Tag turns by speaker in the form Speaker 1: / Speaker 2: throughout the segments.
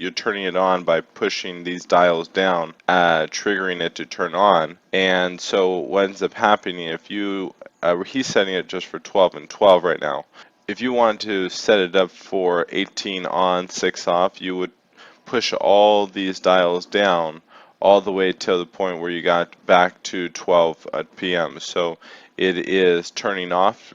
Speaker 1: you're turning it on by pushing these dials down, triggering it to turn on. And so what ends up happening, if you, he's setting it just for 12 and 12 right now. If you want to set it up for 18 on, 6 off, you would push all these dials down all the way to the point where you got back to 12 p.m. So it is turning off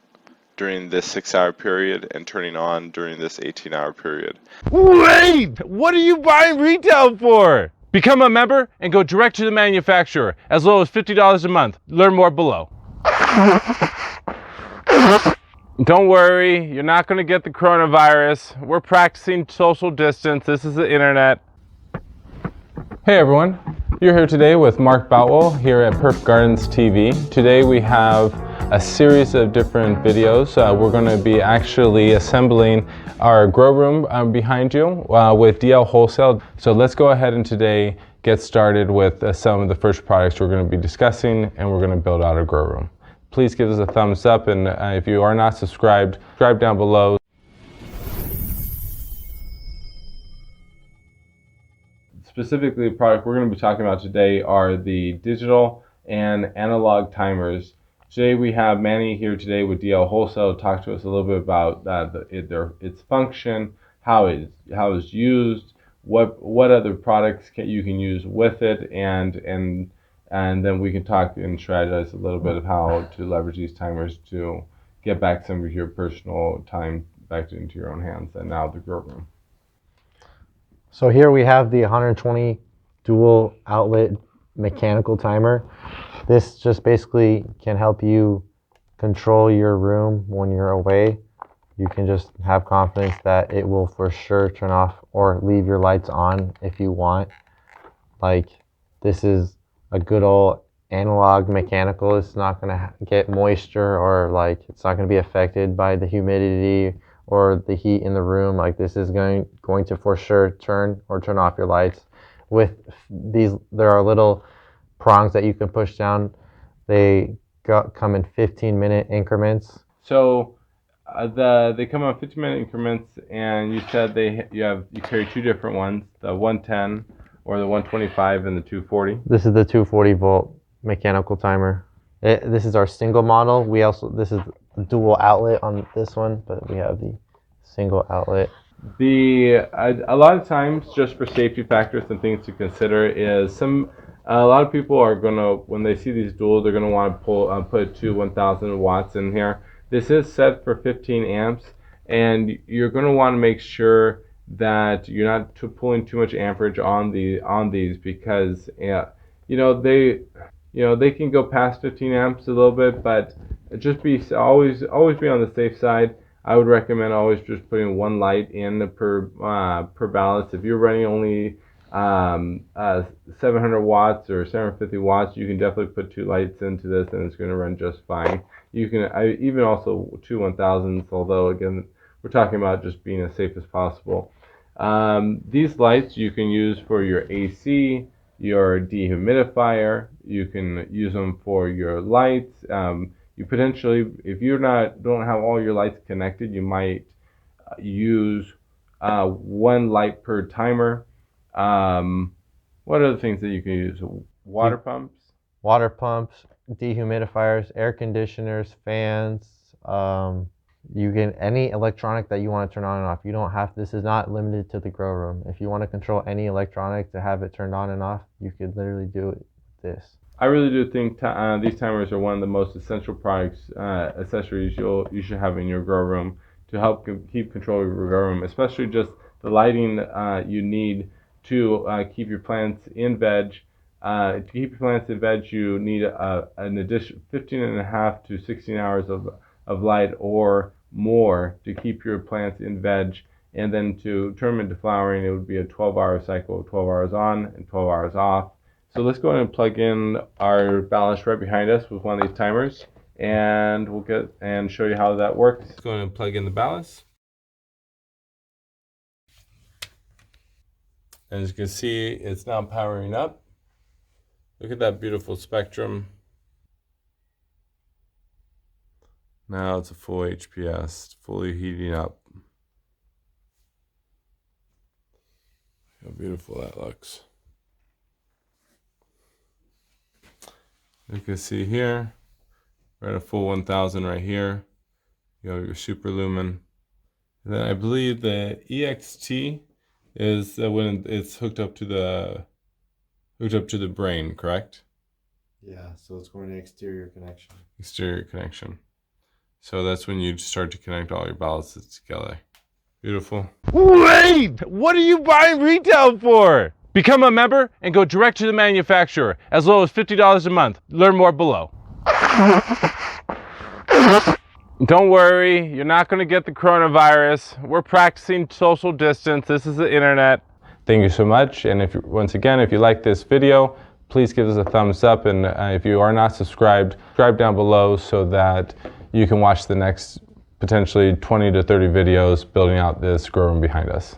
Speaker 1: during this 6-hour period and turning on during this 18-hour period.
Speaker 2: Wait! What are you buying retail for? Become a member and go direct to the manufacturer, as low as $50 a month. Learn more below. Don't worry, you're not going to get the coronavirus. We're practicing social distance. This is the internet. Hey everyone, you're here today with Mark Boutwell here at Perf Gardens TV. Today we have a series of different videos. We're going to be actually assembling our grow room behind you with Dl Wholesale. So let's go ahead and today get started with some of the first products we're going to be discussing, and we're going to build out a grow room. Please give us a thumbs up, and if you are not subscribed, subscribe down below. Specifically, the product we're going to be talking about today are the digital and analog timers. Today we have Manny here today with Dl Wholesale to talk to us a little bit about its function, how it's used, what other products you can use with it, and then we can talk and strategize a little bit of how to leverage these timers to get back some of your personal time back into your own hands, and now the grow room.
Speaker 3: So here we have the 120 dual outlet mechanical timer. This just basically can help you control your room when you're away. You can just have confidence that it will for sure turn off or leave your lights on if you want. Like, this is a good old analog mechanical. It's not going to get moisture, or like it's not going to be affected by the humidity or the heat in the room. Like, this is going to for sure turn off your lights. With these, there are little prongs that you can push down. They come in 15-minute increments.
Speaker 2: So they come in 15-minute increments, and you said you carry two different ones, the 110 or the 125 and the 240.
Speaker 3: This is the 240 volt mechanical timer. This is our single model. This is dual outlet on this one, but we have the single outlet.
Speaker 2: A lot of times, just for safety factors and things to consider, is a lot of people are gonna, when they see these dual, they're gonna want to put two 1,000 watts in here. This is set for 15 amps, and you're gonna want to make sure that you're not pulling too much amperage on these, because they can go past 15 amps a little bit, but just always be on the safe side. I would recommend always just putting one light in per balance. If you're running only 700 watts or 750 watts, you can definitely put two lights into this, and it's going to run just fine. You can even also two 1000s, although again we're talking about just being as safe as possible. These lights you can use for your AC, your dehumidifier. You can use them for your lights. You potentially, if you don't have all your lights connected, you might use one light per timer. What other things that you can use? Water pumps,
Speaker 3: dehumidifiers, air conditioners, fans. You can any electronic that you want to turn on and off. You don't have. This is not limited to the grow room. If you want to control any electronic to have it turned on and off, you could literally do it with this.
Speaker 2: I really do think these timers are one of the most essential accessories you should have in your grow room to help keep control of your grow room, especially just the lighting you need to keep your plants in veg. To keep your plants in veg, you need an additional 15.5 to 16 hours of light or more to keep your plants in veg. And then to turn them into flowering, it would be a 12-hour cycle, 12 hours on and 12 hours off. So let's go ahead and plug in our ballast right behind us with one of these timers, and we'll show you how that works. Let's go ahead and plug in the ballast. And as you can see, it's now powering up. Look at that beautiful spectrum. Now it's a full HPS, fully heating up. How beautiful that looks. You can see here, we're at a full 1000 right here. You have your super lumen. And then I believe the EXT is when it's hooked up to the brain, correct?
Speaker 3: Yeah, so it's going to exterior connection.
Speaker 2: Exterior connection. So that's when you start to connect all your ballasts together. Beautiful.
Speaker 4: Wait! What are you buying retail for? Become a member and go direct to the manufacturer, as low as $50 a month. Learn more below. Don't worry, you're not going to get the coronavirus. We're practicing social distance. This is the internet. Thank you so much. And once again, if you like this video, please give us a thumbs up. And if you are not subscribed, subscribe down below so that you can watch the next potentially 20 to 30 videos building out this grow room behind us.